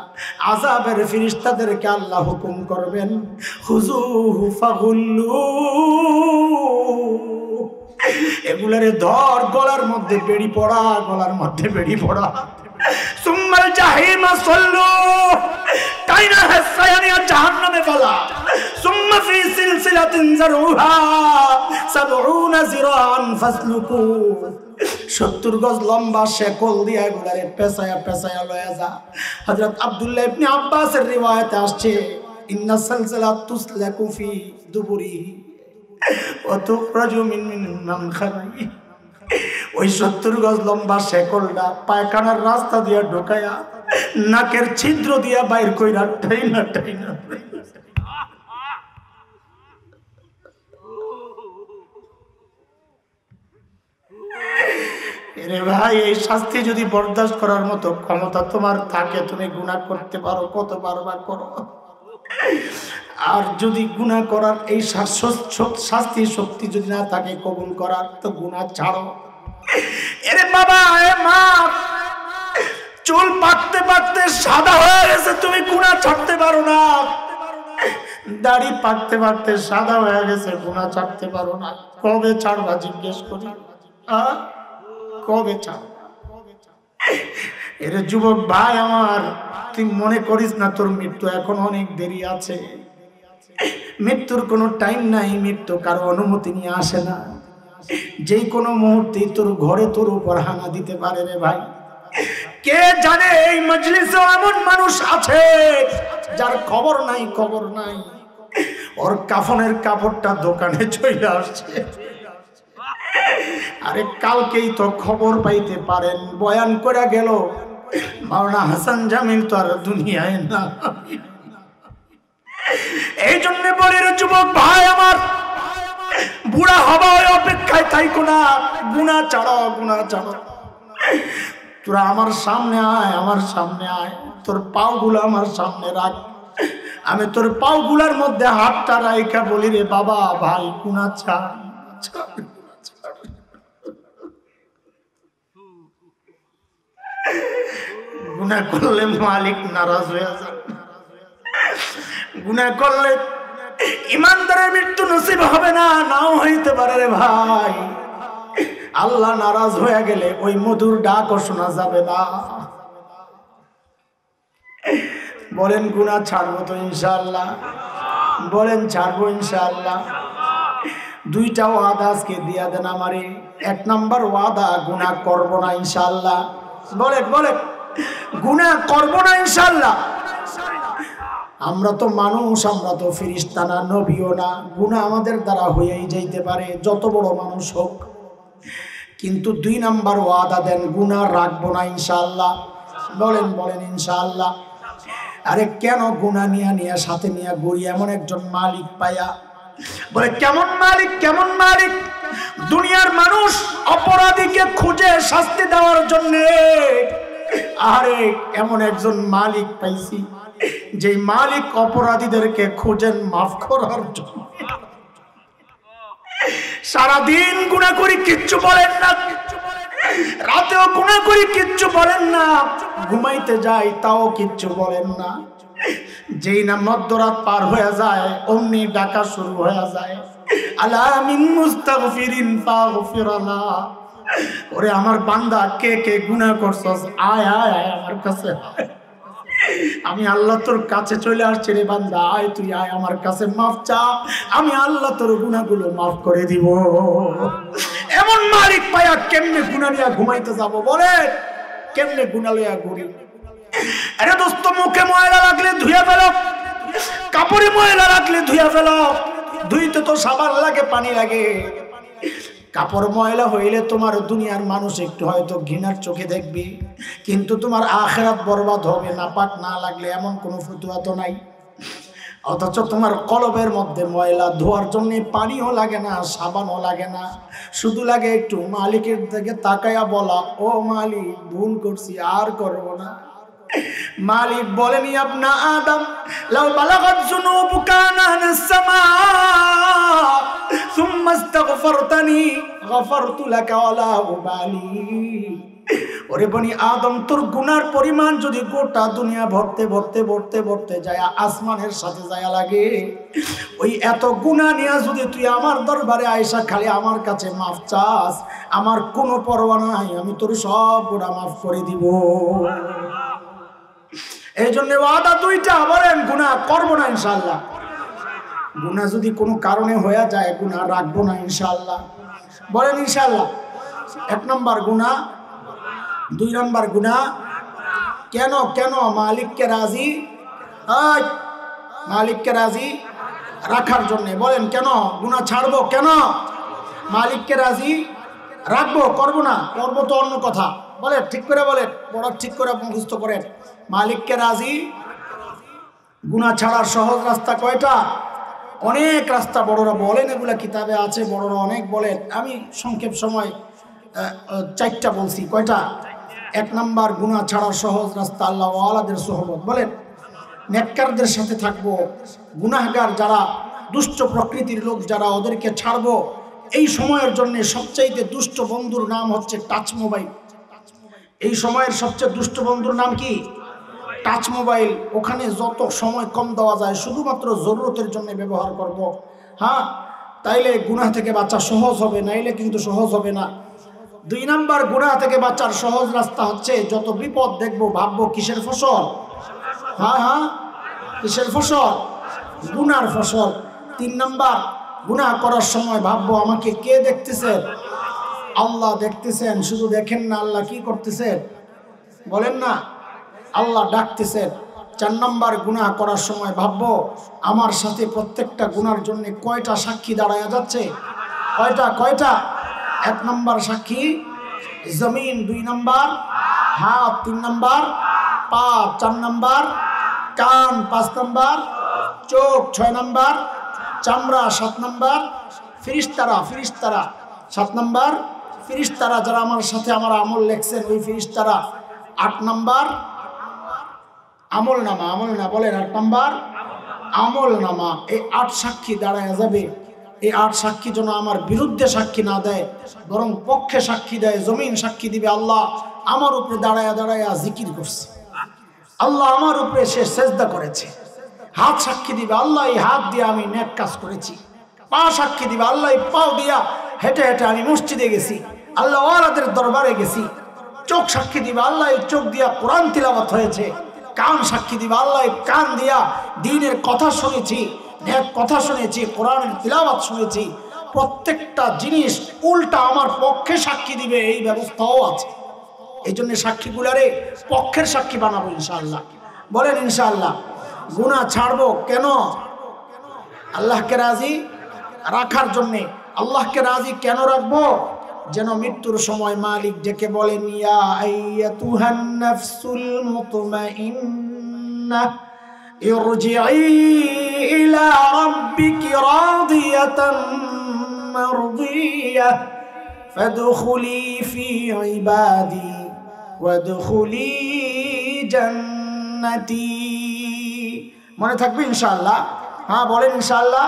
আযাবের ফেরেশতাদেরকে আল্লাহ হুকুম করবেন খুযুহু ফাগুল্লু, এগুলারে ধর, গলার মধ্যে বেড়ি পড়া, গলার মধ্যে বেড়ি পড়া। সুম্মাল জাহিমা সাল্লু, কাইনা হাসায়ানিয়া জাহান্নামে ফেলা। সুম্মা ফি সিলসিলাতিন যারউহা ৭০ যিরাআন ফাসলুকু, ৭০ গজ লম্বা শেকল দিয়া এগুলারে পেঁচায়া পেঁচায়া লয়া যা। হযরত আব্দুল্লাহ ইবনে আব্বাসের রিওয়ায়াতে আসছে ইন্না সালসালাত তুসলাকু ফি দুবুরিহি ওয়া তুখরাজু মিন মানখারিহি, ওই ৭০ গজ লম্বা শেকলটা পায়খানার রাস্তা দিয়া ঢোকায়া নাকের ছিদ্র দিয়া বাইর কইরা টাইনা টাইনা। এরে ভাই, এই শাস্তি যদি বরদাস্ত করার মতো ক্ষমতা তোমার থাকে, তুমি গুনাহ করতে পারো, কত পারবা করো। আর যদি গুনাহ করার এই শাস্তি শক্তি যদি না থাকে কবুল করার, তো গুনাহ ছাড়ো। এরে বাবা, এ মা, চুল পাকতে পাকতে সাদা হয়ে গেছে, তুমি গুনাহ ছাড়তে পারো না। দাড়ি পাকতে পাকতে সাদা হয়ে গেছে, গুনাহ ছাড়তে পারো না। কবে ছাড়বা জিজ্ঞেস করি, কবে ছাড়বা? এরে যুবক ভাই আমার, তুই মনে করিস না তোর মৃত্যু এখন অনেক দেরি আছে। মৃত্যুর কোনো টাইম নাই, মৃত্যু কারো অনুমতি নিয়ে আসে না। যেই কোনো মুহূর্তে তোর ঘরে তোর উপর হানা দিতে পারে রে ভাই। কে জানে এই মজলিসে এমন মানুষ আছে যার খবর নাই, খবর নাই, ওর কাফনের কাপড়টা দোকানে চলে আসছে। আরে কালকেই তো খবর পাইতে পারেন, বয়ান করে গেল মাওলানা হাসান জামিল তো আর দুনিয়ায় না। এই জন্য বলি রে যুবক ভাই আমার, বুড়া হবার অপেক্ষায় থাইকো না, গুনাহ ছাড়ো, গুনাহ ছাড়ো। তোরা আমার সামনে আয়, আমার সামনে আয়, তোর পাওগুলো আমার সামনে রাখ। আমি তোর পাওগুলার মধ্যে হাতটা রাইখা বলি, রে বাবা ভাই গুনাহ ছাড়, গুনাহ করলে মালিক নারাজ হয়ে যান। গুনাহ করলে ইমানদারের মৃত্যু নসিব হবে না, নাও হইতে পারে রে ভাই। আল্লাহ নারাজ হয়ে গেলে ওই মধুর ডাকও শোনা যাবে না। বলেন গুনাহ ছাড়বো তো ইনশাআল্লাহ? বলেন ছাড়বো ইনশাআল্লাহ? দুইটা ওয়াদা আজকে দিয়া দেন আমারে। এক নাম্বার ওয়াদা, গুনাহ করবো না ইনশাআল্লাহ। বলেন বলেন, গুনাহ করবো না ইনশাআল্লাহ। আমরা তো মানুষ, আমরা তো ফেরেশতা না, নবীও না। গুনাহ আমাদের দ্বারা হয়েই যাইতে পারে, যত বড় মানুষ হোক। কিন্তু দুই নাম্বার ওয়াদা দেন, গুনাহ রাখবো না ইনশাআল্লাহ। বলেন বলেন ইনশাআল্লাহ। আরে কেন গুনাহ নিয়ে সাথে নিয়ে ঘুরি এমন একজন মালিক পায়া? বলে কেমন মালিক, কেমন মালিক? দুনিয়ার মানুষ অপরাধীকে খুঁজে শাস্তি দেওয়ার জন্য, আরে এমন একজন মালিক পাইছি যে মালিক অপরাধীদেরকে খোঁজেন মাফ করার জন্য। সারাদিন গুনাহ করি কিচ্ছু বলেন না, রাতেও গুনাহ করি কিচ্ছু বলেন না, ঘুমাইতে যাই তাও কিচ্ছু বলেন না। যেই না মধ্যরাত পার হয়ে যায় অমনি ডাকা শুরু হয়ে যায়, আলা মিন মুস্তাগফিরিন ফাগফিরনা। ওরে আমার বান্দা, কে কে গুনাহ করছস, আয় আয় আয় আমার কাছে আয়। আমি আল্লাহ তোর কাছে চলে আসছি রে বান্দা, আয় তুই আয় আমার কাছে, মাফ চা, আমি আল্লাহ তোর গুনাহগুলো মাফ করে দিব। এমন মালিক পায়া কেমনে গুনাহ নিয়ে ঘুমাইতে যাব? বলে কেমনে গুনাহ লইয়া ঘুরি? আরে দোস্ত, মুখে ময়লা লাগলে ধুইয়া ফেলো, কাপড়ে ময়লা লাগলে ধুইয়া ফেলো। ধুইতে তো সাবান লাগে, পানি লাগে। কাপড় ময়লা হইলে তোমার দুনিয়ার মানুষ একটু হয়তো ঘৃণার চোখে দেখবে, কিন্তু তোমার আখিরাত বরবাদ হবে নাপাক না লাগলে, এমন কোনো ফতুয়া তো নাই। অথচ তোমার কলবের মধ্যে ময়লা, ধোয়ার জন্য পানিও লাগে না, সাবানও লাগে না, শুধু লাগে একটু মালিকের দিকে তাকায়া বলা, ও মালিক ভুল করছি, আর করব না। মালিক বলেনি আপনা আদম লাউ বালাগাত যুনুবুকা আনাস সামা সুম্মা ইস্তাগফারতানি গফারতু লাকা ওয়ালা উবালি। ওরে বনি আদম, তোর গুনার পরিমাণ যদি গোটা দুনিয়া ভরতে ভরতে ভরতে ভরতে যায় আসমানের সাথে যায় লাগে, ওই এত গুনাহ নিয়ে যদি তুই আমার দরবারে আয়েশা খালি আমার কাছে মাফ চাস, আমার কোনো পরোয়া নাই, আমি তোর সব গুনাহ মাফ করে দিব। এই জন্য ওয়াদা দুইটা, বলেন গুনাহ করবো না ইনশাআল্লাহ। গুনাহ যদি কোনো কারণে হয়ে যায়, গুনাহ রাখবো না ইনশাআল্লাহ। বলেন ইনশাআল্লাহ। এক নম্বর গুনাহ, দুই নম্বর গুনাহ কেন? কেন? মালিককে রাজি, মালিককে রাজি রাখার জন্য। বলেন কেন গুনাহ ছাড়বো? কেন? মালিককে রাজি রাখবো, করবো না। করবো তো অন্য কথা। বলে ঠিক করে বলেন, বড় ঠিক করে মুখস্থ করেন। মালিককে রাজি, গুনাহ ছাড়ার সহজ রাস্তা কয়টা? অনেক রাস্তা বড়রা বলেন, এগুলা কিতাবে আছে, বড়রা অনেক বলেন। আমি সংক্ষেপ সময় চারটা বলছি। কয়টা? এক নাম্বার, গুনাহ ছাড়ার সহজ রাস্তা আল্লাহ ওয়ালাদের সোহবত। বলেন নেককারদের সাথে থাকবো, গুনাহগার যারা দুষ্ট প্রকৃতির লোক যারা, ওদেরকে ছাড়বো। এই সময়ের জন্য সবচাইতে দুষ্ট বন্ধুর নাম হচ্ছে টাচ মোবাইল। এই সময়ের সবচেয়ে দুষ্ট বন্ধুর নাম কি? Touch mobile. ওখানে যত সময় কম দেওয়া যায়, শুধুমাত্র জরুরতের জন্য ব্যবহার করব। হ্যাঁ, তাইলে গুনাহ থেকে বাঁচা সহজ হবে, নাইলে কিন্তু সহজ হবে না। দুই নাম্বার, গুনাহ থেকে বাঁচার সহজ রাস্তা হচ্ছে যত বিপদ দেখবো ভাববো কিসের ফসল? হ্যাঁ হ্যাঁ, কিসের ফসল? গুনার ফসল। তিন নাম্বার, গুনাহ করার সময় ভাববো আমাকে কে দেখতেছে? আল্লাহ দেখতেছেন। শুধু দেখেন না, আল্লাহ কি করতেছেন? বলেন না, আল্লাহ ডাকতেছেন। চার নাম্বার, গুনাহ করার সময় ভাববো আমার সাথে প্রত্যেকটা গুনার জন্য কয়টা সাক্ষী দাঁড়ায়া যাচ্ছে? কয়টা? কয়টা? এক নাম্বার সাক্ষী জমিন, দুই নাম্বার হাত, তিন নাম্বার পা, চার নাম্বার কান, পাঁচ নাম্বার চোখ, ছয় নাম্বার চামড়া, সাত নাম্বার ফিরিস্তারা, ফিরিস্তারা সাত নাম্বার ফেরেশতারা যারা আমার সাথে আমার আমল লেখছেন, ওই ফেরেশতারা 8 নাম্বার আমল নামা বলেন, 8 নাম্বার আমল নামা। এই 8 সাক্ষী দাঁড়ায় যাবে। এই 8 সাক্ষী যেন আমার বিরুদ্ধে সাক্ষী না দেয়, বরং পক্ষে সাক্ষী দেয়। জমিন সাক্ষী দিবে, আল্লাহ আমার উপরে দাঁড়ায়া দাঁড়ায়া জিকির করছে, আল্লাহ আমার উপরে সে সেজদা করেছে। হাত সাক্ষী দিবে, আল্লাহ এই হাত দিয়ে আমি নেক কাজ করেছি। পা সাক্ষী দিবে, আল্লাহ এই পাও দিয়া হেঁটে হেঁটে আমি মসজিদে গেছি, আল্লাহ ওয়ালাদের দরবারে গেছি। চোখ সাক্ষী দিবে, আল্লাহ এই চোখ দিয়া কোরআন তিলাওয়াত হয়েছে। কান সাক্ষী দিবে, আল্লাহ এই কান দিয়া দ্বীনের কথা শুনেছি, নেক কথা শুনেছি, কোরআনের তিলাওয়াত শুনেছি। প্রত্যেকটা জিনিস উল্টা আমার পক্ষে সাক্ষী দিবে, এই ব্যবস্থাও আছে। এই জন্য সাক্ষীগুলারে পক্ষের সাক্ষী বানাবো ইনশাআল্লাহ। বলেন ইনশাআল্লাহ। গুনাহ ছাড়বো কেন? আল্লাহকে রাজি রাখার জন্যে। আল্লাহকে রাজি কেন রাখবো? যেন মৃত্যুর সময় মালিক ডেকে বলেন, ইয়া আইয়াতুহান নাফসুল মুতমাইন্নাহ ইরজিই ইলা রাব্বিকি রাদিয়াতান মারদিয়াহ ফাদখুলি ফি ইবাদি ওয়াদখুলি জান্নাতি। মনে থাকবে ইনশাআল্লাহ? হ্যাঁ বলেন ইনশাআল্লাহ।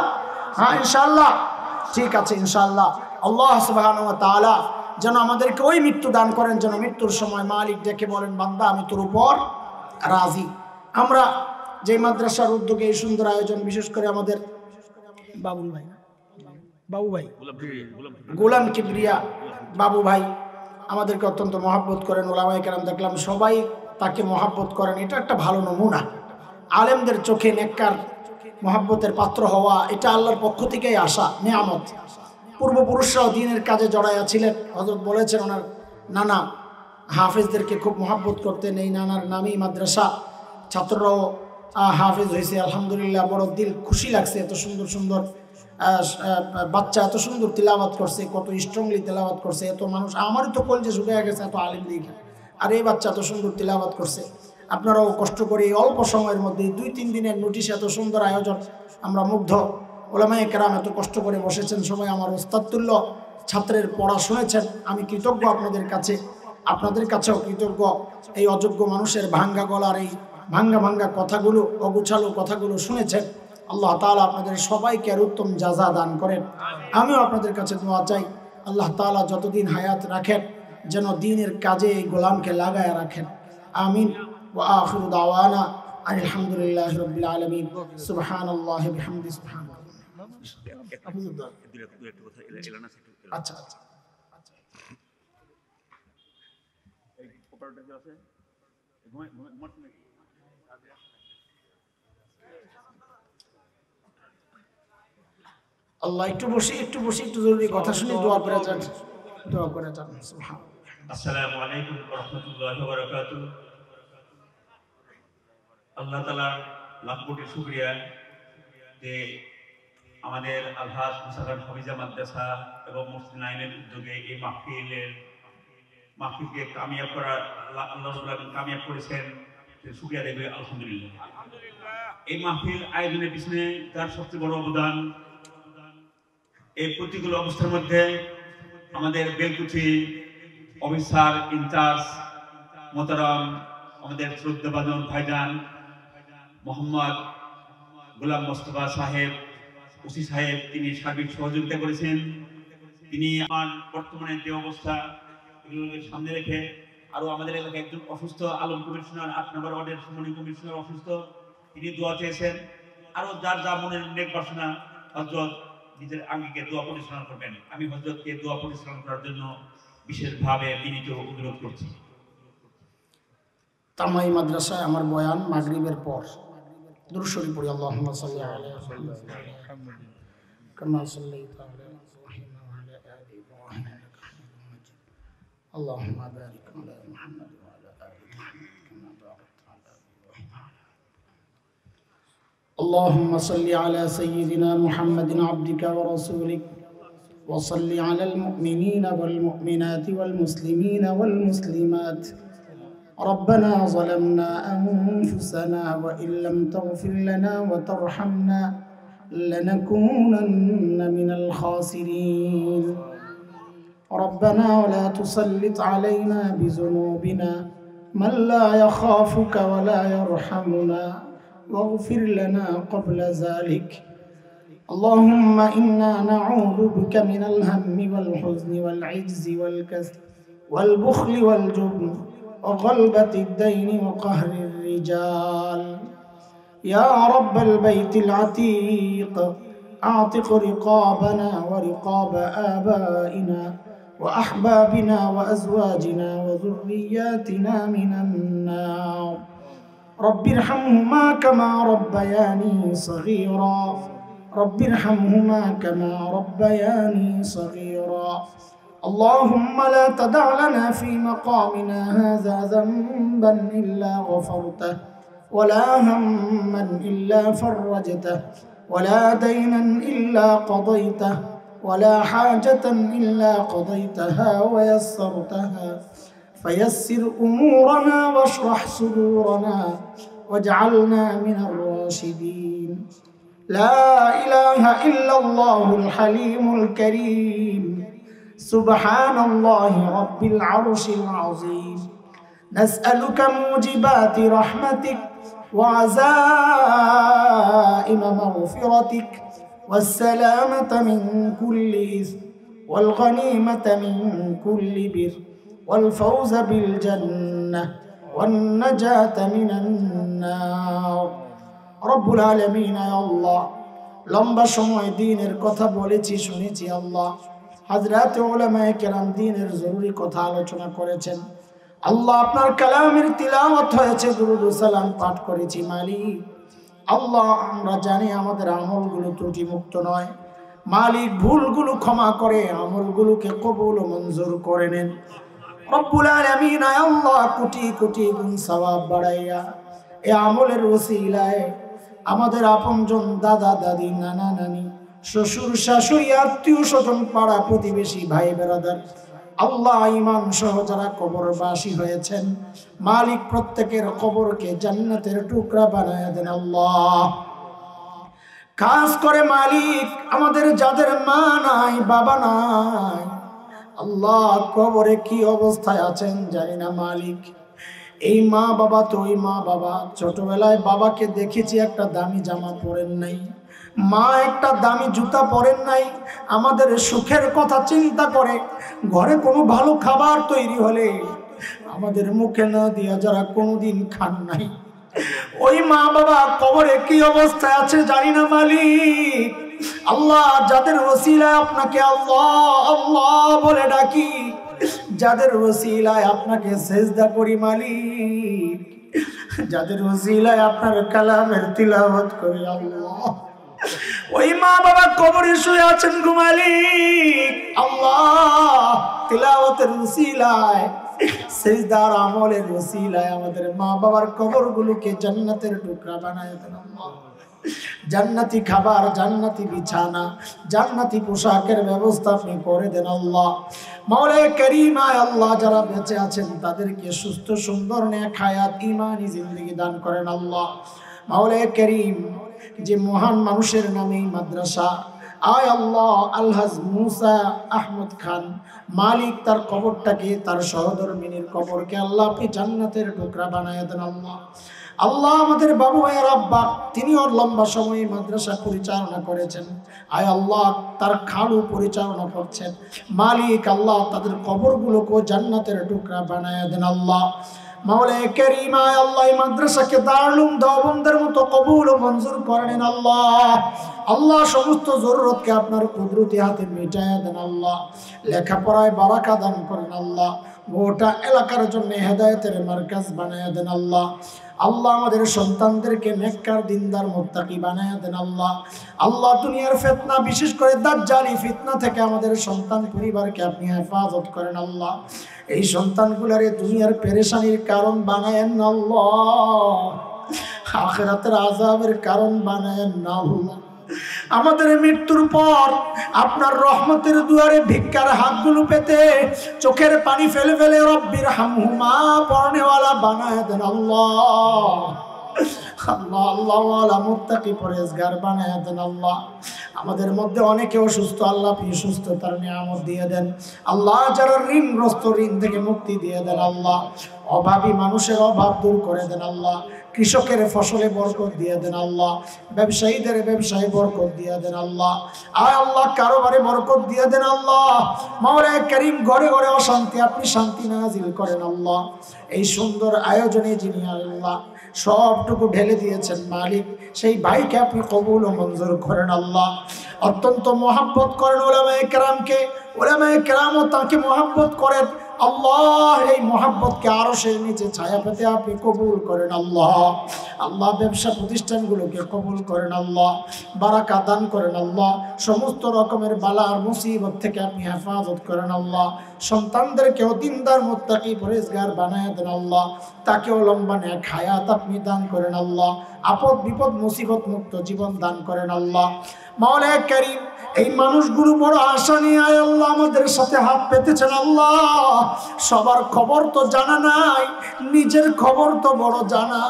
হ্যাঁ ইনশাআল্লাহ, ঠিক আছে ইনশাআল্লাহ। আল্লাহ সুবহানাহু ওয়া তাআলা যেন আমাদেরকে ওই মৃত্যু দান করেন, যেন মৃত্যুর সময় মালিক ডেকে বলেন, বান্দা আমি তোর উপর রাজি। আমরা যে মাদ্রাসার উদ্যোগে এই সুন্দর আয়োজন, বিশেষ করে আমাদের বাবুল ভাই, বাবু ভাই, গোলাম কিবরিয়া বাবু ভাই আমাদেরকে অত্যন্ত মহাব্বত করেন। ওলামায়ে কেরাম দেখলাম সবাই তাকে মহাব্বত করেন। এটা একটা ভালো নমুনা। আলেমদের চোখে নেককার মহাব্বতের পাত্র হওয়া, এটা আল্লাহর পক্ষ থেকেই আসা নেয়ামত। পূর্বপুরুষরাও দ্বীনের কাজে জড়াইয়া ছিলেন। হযরত বলেছেন ওনার নানা হাফেজদেরকে খুব মহাব্বত করতেন। এই নানার নামেই মাদ্রাসা, ছাত্ররাও হাফেজ হয়েছে আলহামদুলিল্লাহ। বড় দিল খুশি লাগছে, এত সুন্দর সুন্দর বাচ্চা এত সুন্দর তিলাওয়াত করছে, কত স্ট্রংলি তিলাওয়াত করছে। এত মানুষ, আমারই তো কলজে শুকিয়ে গেছে এত আলেম দেখে, আর এই বাচ্চা এত সুন্দর তিলাওয়াত করছে। আপনারাও কষ্ট করে এই অল্প সময়ের মধ্যে 2-3 দিনের নোটিশ, এত সুন্দর আয়োজন, আমরা মুগ্ধ। ওলামায়ে কেরাম এত কষ্ট করে বসেছেন, সবাই আমার ওস্তাদ তুল্য ছাত্রের পড়া শুনেছেন। আমি কৃতজ্ঞ আপনাদের কাছে, আপনাদের কাছেও কৃতজ্ঞ। এই অযোগ্য মানুষের ভাঙ্গা গলার এই ভাঙ্গা ভাঙ্গা কথাগুলো, অগুছালো কথাগুলো শুনেছেন। আল্লাহ তাআলা আপনাদের সবাইকে আর উত্তম জাযা দান করেন। আমিও আপনাদের কাছে দোয়া চাই, আল্লাহ তাআলা যতদিন হায়াত রাখেন যেন দ্বীনের কাজে এই গোলামকে লাগায় রাখেন। আমিন। ওয়া আখিরু দাওয়ানা আলহামদুলিল্লাহি রাব্বিল আলামিন। সুবহানাল্লাহি ওয়া বিহামদিহি সুবহানাল্লাহ। আচ্ছা আচ্ছা, আল্লাহ একটু বসে একটু জরুরি কথা শুনে দোয়া করে যান, দোয়া করে যান। সুবহানাল্লাহ। আসসালামু আলাইকুম ওয়া রাহমাতুল্লাহি ওয়া বারাকাতুহু। আল্লাহ তাআলার লাখ কোটি শুকরিয়া যে আমাদের আলহাজ মুসাফার হাফিজা মাদ্রাসা এবং মসজিদ নাইনের উদ্যোগে এই মাহফিলকে কামিয়াব করার আল্লাহ রাব্বুল আলামিন কামিয়াব করেছেন। শুকরিয়া দেবে আলহামদুলিল্লাহ। এই মাহফিল আয়োজনের পিছনে তার সবচেয়ে বড় অবদান, এই প্রতিকূল অবস্থার মধ্যে আমাদের বেলকুচি অফিসার ইনচার্জ মোহতারাম আমাদের শ্রদ্ধাভাজন ভাইজান মোহাম্মদ গোলাম মোস্তফা সাহেব, ওসি সাহেব, তিনি সার্বিক সহযোগিতা করেছেন। তিনি আমার বর্তমানে যে অবস্থা এগুলোকে সামনে রেখে, আরো আমাদের এলাকায় একজন অসুস্থ আলম কমিশনার 8 নম্বর ওয়ার্ডের সম্মানীয় কমিশনার অসুস্থ, তিনি দোয়া চেয়েছেন। আরো যার যা মনের নেক বাসনা হযরত নিজের আঙ্গিকে দোয়া পরিচালনা করবেন। আমি হযরতকে দোয়া পরিচালনা করার জন্য বিশেষভাবে বিনীত অনুরোধ করছি। তামাই মাদ্রাসায় আমার বয়ান মাগরিবের পর দুরূদ শরীফ পড়ি। আল্লাহুম্মা সাল্লি আলা মুহাম্মাদ কামা সাল্লাইতা আলা ইব্রাহিম ওয়া আলা আলি ইব্রাহিম ইন্নাকা হামিদুম মাজিদ। আল্লাহুম্মা বারিক আলা মুহাম্মাদ ওয়া আলা আলি মুহাম্মাদ কামা বারাকতা আলা ইব্রাহিম। اللهم صل على سيدنا محمد عبدك ورسولك وصل على المؤمنين والمؤمنات والمسلمين والمسلمات. ربنا ظلمنا أنفسنا وإن لم تغفر لنا وترحمنا لنكونن من الخاسرين. ربنا ولا تسلط علينا بذنوبنا من لا يخافك ولا يرحمنا واغفر لنا قبل ذلك اللهم إنا نعوذ بك من الهم والحزن والعجز والكسل والبخل والجبن وغلبة الدين وقهر الرجال يا رب البيت العتيق أعتق رقابنا ورقاب آبائنا وأحبابنا وأزواجنا وذرياتنا من النار رب ارحمهما كما ربياني صغيرا رب ارحمهما كما ربياني صغيرا اللهم لا تدع لنا في مقامنا هذا ذنبا إلا غفرته ولا هما إلا فرجته ولا دينا إلا قضيته ولا حاجة إلا قضيتها ويسرتها فيسر أمورنا واشرح صدورنا واجعلنا من الراشدين لا إله إلا الله الحليم الكريم سبحان الله رب العرش العظيم نسألك موجبات رحمتك وعزائم مغفرتك والسلامة من كل إثم والغنيمة من كل بر والفوز بالجنة والنجاة من النار رب العالمين يا الله লম্বা সময় দ্বীনের কথা বলেছি শুনেছি আল্লাহ হযরত উলামায়ে কেরাম দ্বীনের জরুরি কথা আলোচনা করেছেন আল্লাহ আপনার কালামের তিলাওয়াত হয়েছে দুরূদ ও সালাম পাঠ করেছি মালিক আল্লাহ আমরা জানি আমাদের আমলগুলো ত্রুটিমুক্ত নয় মালিক ভুলগুলো ক্ষমা করে আমলগুলোকে কবুল ও মঞ্জুর করে নেন রব্বুল আলামিন আল্লাহ কোটি কোটি গুণ সওয়াব বাড়াইয়া এই আমলের ওসিলায় আমাদের আপনজন দাদা দাদি নানা নানি শ্বশুর শাশুড়ি আত্মীয় স্বজন পাড়া প্রতিবেশী ভাই বেরাদার আল্লাহ ঈমান সহ যারা কবরবাসী হয়েছেন মালিক প্রত্যেকের কবরকে জান্নাতের টুকরা বানায় দেন আল্লাহ খাস করে মালিক আমাদের যাদের মা নাই বাবা নাই আল্লাহ কবরে কি অবস্থায় আছেন জানি না মালিক এই মা বাবা তো ওই মা বাবা ছোটবেলায় বাবাকে দেখেছি একটা দামি জামা পরেন নাই মা একটা দামি জুতা পরেন নাই আমাদের সুখের কথা চিন্তা করে ঘরে কোনো ভালো খাবার তৈরি হলে আমাদের মুখে না দিয়া যারা কোনোদিন খান নাই ওই মা বাবা কবরে কি অবস্থায় আছে জানি না মালিক আল্লাহ যাদের ওসিলায় আপনাকে আল্লাহ আল্লাহ বলে ডাকি যাদের ওসিলায় আপনাকে সেজদা করি মালিক যাদের ওসিলায় আপনার কালামের তিলাওয়াত করি আল্লাহ ওই মা বাবা কবরে শুয়ে আছেন গো মালিক আল্লাহ তিলাওয়াতের ওসিলায় সেজদার আমলের ওসিলায় আমাদের মা বাবার কবরগুলোকে জান্নাতের টুকরা বানায় দেন আল্লাহ জান্নাতি খাবার জান্নাতি বিছানা জান্নাতি পোশাকের ব্যবস্থা আপনি করে দেন আল্লাহ মাওলায়ে কারীম আল্লাহ যারা বেঁচে আছেন তাদেরকে সুস্থ সুন্দর নেক হায়াত ঈমানি জিন্দেগি দান করেন আল্লাহ মাওলায়ে কারীম যে মহান মানুষের নামে মাদ্রাসা আয় আল্লাহ আলহাজ মুসা আহমদ খান মালিক তার কবরটাকে তার সহধর্মিনীর কবরকে আল্লাহ আপনি জান্নাতের টুকরা বানায় দেন আল্লাহ আল্লাহ আমাদের বাবু ভাইয়ের আব্বা তিনিও লম্বা সময় মাদ্রাসা পরিচালনা করেছেন আয় আল্লাহ তার খালু পরিচালনা করছেন মালিক আল্লাহ তাদের কবরগুলোকে জান্নাতের টুকরা বানায় দেন আল্লাহ মাওলায়ে কারীম আল্লাহ এই মাদ্রাসাকে দারুল দেওবন্দের মতো কবুল ও মঞ্জুর করেন আল্লাহ আল্লাহ সমস্ত জরুরতকে আপনার কুদরতি হাতে মিটায় দেন আল্লাহ লেখাপড়ায় বারাকা দান করেন আল্লাহ গোটা এলাকার জন্য হেদায়েতের মার্কাজ বানায় দেন আল্লাহ আল্লাহ আমাদের সন্তানদেরকে নেককার দিনদার মুত্তাকি বানায় দেন আল্লাহ আল্লাহ দুনিয়ার ফিতনা বিশেষ করে দাজ্জালি ফিতনা থেকে আমাদের সন্তান পরিবারকে আপনি হেফাজত করেন আল্লাহ এই সন্তানগুলোরে দুনিয়ার পেরেশানির কারণ বানায়েন না আল্লাহ আখিরাতের আযাবের কারণ বানায়েন না আল্লাহ আমাদের মৃত্যুর পর আপনার রহমতের দুয়ারে ভিক্ষার হাতগুলো পেতে চোখের পানি ফেলে ফেলে রব্বির হামহুমা পড়নেওয়ালা বানায় দেন আল্লাহ আল্লাহ আল্লাহ ওয়ালা মুত্তাকি পরহেজগার বানায় দেন আল্লাহ আমাদের মধ্যে অনেকে অসুস্থ, আল্লাহ আপনি সুস্থতার নিয়ামত দিয়ে দেন। আল্লাহ যারা ঋণগ্রস্ত, ঋণ থেকে মুক্তি দিয়ে দেন। আল্লাহ অভাবী মানুষের অভাব দূর করে দেন। আল্লাহ কৃষকের ফসলে বরকত দিয়ে দেন। আল্লাহ ব্যবসায়ীদের ব্যবসায় বরকত দিয়ে দেন। আল্লাহ আয় আল্লাহ কারোবারে বরকত দিয়ে দেন। আল্লাহ মাওলানা কারীম ঘরে ঘরে অশান্তি আপনি শান্তি নাজিল করেন। আল্লাহ এই সুন্দর আয়োজনে যিনি আল্লাহ সবটুকু ঢেলে দিয়েছেন মালিক, সেই ভাইকে আপনি কবুল ও মঞ্জুর করেন। আল্লাহ অত্যন্ত মহাব্বত করেন উলামায়ে কেরামকে, উলামায়ে কেরামও তাকে মহাব্বত করেন। আল্লাহ এই মহাব্বতকে আরশের নিচে ছায়া পেতে আপনি কবুল করেন। আল্লাহ আল্লাহ ব্যবসা প্রতিষ্ঠানগুলোকে কবুল করেন। আল্লাহ বারাকা দান করেন। আল্লাহ সমস্ত রকমের বালা আর মুসিবত থেকে আপনি হেফাজত করেন। আল্লাহ সন্তানদেরকেও দিনদার মুত্তাকি পরেজগার বানায় দেন। আল্লাহ তাকেও লম্বা নেক হায়াত আপনি দান করেন। আল্লাহ আপদ বিপদ মুসিবত মুক্ত জীবন দান করেন। আল্লাহ মাওলানা কারীম এই মানুষগুলো বড় আশা নিয়ে আয় আল্লাহ আমাদের সাথে হাত পেতেছেন। আল্লাহ সবার খবর তো জানা নাই, নিজের খবর তো বড় জানা।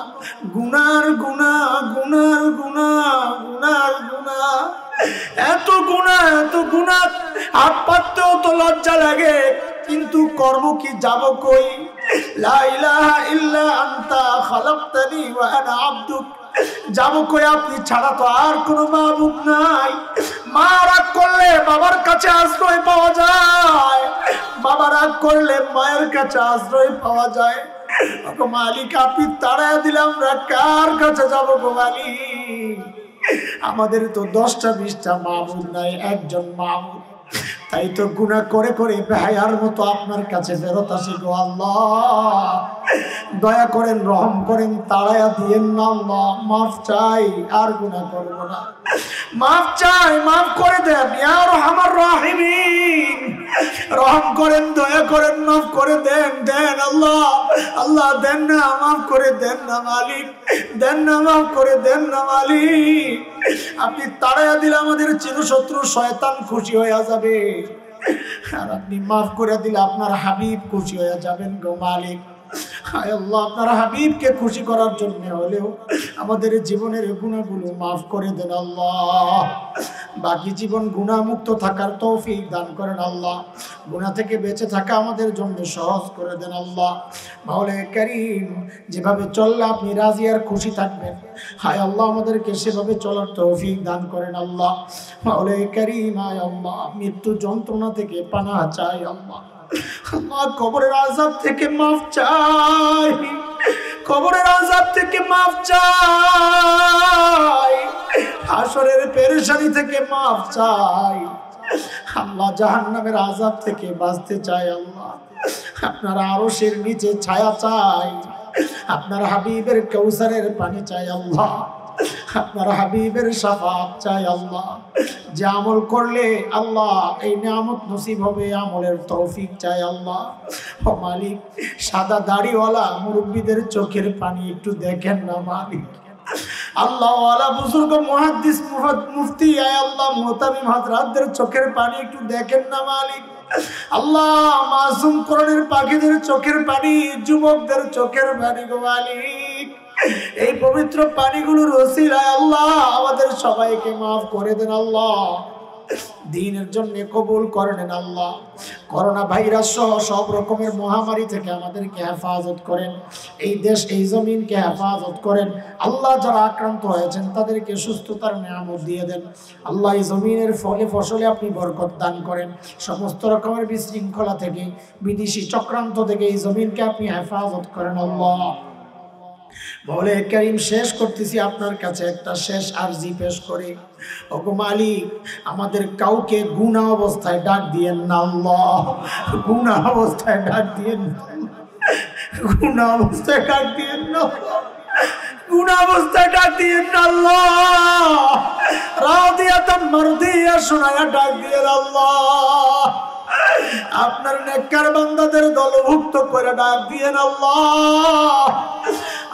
গুনার গুনাহ, গুনার গুনাহ, গুনার গুনাহ, এত গুনাহ, এত গুনাহ, হাত পাততেও তো লজ্জা লাগে, কিন্তু কর্ম কি যাব কই? লা ইলাহা ইল্লা আনতা খালাকতানি ওয়া আনা আবদুক, যাব কই আপনি ছাড়া তো আর কোনো মাবুদ নাই। মা রাগ করলে বাবার কাছে আশ্রয় পাওয়া যায়, বাবা রাগ করলে মায়ের কাছে আশ্রয় পাওয়া যায়। ওগো মালিক আপনি তাড়ায় দিলে আমরা কার কাছে যাব গো মালিক? আমাদের তো 10টা 20টা মাবুদ নাই, একজন মাবুদ। তাই তো গুনাহ করে করে বেহায়ার মতো আপনার কাছে ফেরত আসি গো আল্লাহ। দয়া করেন, রহম করেন, তাড়ায়া দিয়েন না আল্লাহ। মাফ চাই, আর গুনাহ করব না। মাফ চাই, মাফ করে দেন ইয়া আরহামার রাহিমিন। রহম করেন, দয়া করেন, মাফ করে দেন। দেন আল্লাহ, আল্লাহ দেন না, মাফ করে দেন না মালিক, দেন না, মাফ করে দেন না মালিক। আপনি তাড়াইয়া দিলে আমাদের চিরশত্রু শয়তান খুশি হয়ে যাবে, আর আপনি মাফ করে দিলে আপনার হাবিব খুশি হয়ে যাবেন গো মালিক। হায় আল্লাহ আপনার হাবিবকে খুশি করার জন্য হলেও আমাদের জীবনের গুনাহগুলো মাফ করে দেন আল্লাহ। বাকি জীবন গুনাহমুক্ত থাকার তৌফিক দান করেন আল্লাহ। গুনাহ থেকে বেঁচে থাকা আমাদের জন্য সহজ করে দেন আল্লাহ। মাওলানা কারীম যেভাবে চললে আপনি রাজি আর খুশি থাকবেন, হায় আল্লাহ আমাদেরকে সেভাবে চলার তৌফিক দান করেন আল্লাহ। মাওলানা কারীম হায় আল্লাহ মৃত্যু যন্ত্রণা থেকে পানাহ চাই আল্লাহ। আল্লাহ কবরের আযাব থেকে মাফ চাই, কবরের আযাব থেকে মাফ চাই, হাসরের পেরেশানি থেকে মাফ চাই আল্লাহ। জাহান্নামের আযাব থেকে বাঁচতে চাই আল্লাহ। আপনার আরশের নিচে ছায়া চাই, আপনার হাবিবের কাউসারের পানি চাই আল্লাহ, আপনার হাবিবের শাফাআত চাই আল্লাহ। যে আমল করলে আল্লাহ এই নিয়ামত নসিব হবে, আমলের তৌফিক চাই আল্লাহ। ও মালিক সাদা দাড়িওয়ালা মুরব্বীদের চোখের পানি একটু দেখেন না মালিক। আল্লাহ ওয়ালা বুজুর্গ মুহাদ্দিস মুফতি আয় আল্লাহ মুহতামিম হযরতদের চোখের পানি একটু দেখেন না মালিক। আল্লাহ মাসুম কোরআনের পাখিদের চোখের পানি, যুবকদের চোখের পানি গো মালিক। এই পবিত্র পানিগুলোর ওসিলায় আল্লাহ আমাদের সবাইকে মাফ করে দেন আল্লাহ। দ্বীনের জন্য কবুল করে নেন আল্লাহ। করোনা ভাইরাস সহ সব রকমের মহামারী থেকে আমাদেরকে হেফাজত করেন, এই দেশ এই জমিনকে হেফাজত করেন আল্লাহ। যারা আক্রান্ত হয়েছেন তাদেরকে সুস্থতার নিয়ামত দিয়ে দেন আল্লাহ। এই জমিনের ফলে ফসলে আপনি বরকত দান করেন। সমস্ত রকমের বিশৃঙ্খলা থেকে, বিদেশি চক্রান্ত থেকে এই জমিনকে আপনি হেফাজত করেন আল্লাহ। মাওলানা কারীম শেষ করতেছি আপনার কাছে একটা শেষ আরজি পেশ করে। ওগো মালিক আমাদের কাউকে গুনাহ অবস্থায় ডাক দিয়েন না আল্লাহ, গুনাহ অবস্থায় ডাক দিয়েন না, গুনাহ অবস্থায় ডাক দিয়েন না, গুনাহ অবস্থায় ডাক দিয়েন না আল্লাহ। রাদিয়াতান মারদিয়া শোনায়া ডাক দিয়েন আল্লাহ। আপনার নেককার বান্দাদের দলভুক্ত করে ডাক দিয়েন আল্লাহ।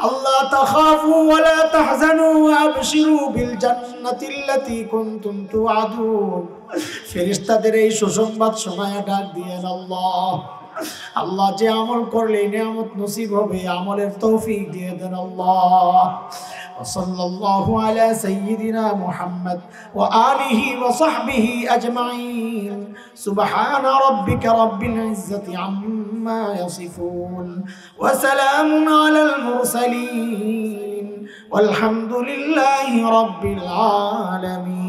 আল্লাহ তাখাফু ওয়া লা তাহজানু ওয়া আবশিরু বিল জান্নাতিল্লাতী কুনতুম তুআদুন। ফেরেশতাদের এই সুসংবাদ শোনায়া ডাক দিয়েন আল্লাহ। আল্লাহ যে আমল করলে নিয়ামত নসিব হবে, আমলের তৌফিক দিয়ে দেন আল্লাহ। وصلى الله على سيدنا محمد وآله وصحبه أجمعين سبحان ربك رب العزة عما يصفون وسلام على المرسلين والحمد لله رب العالمين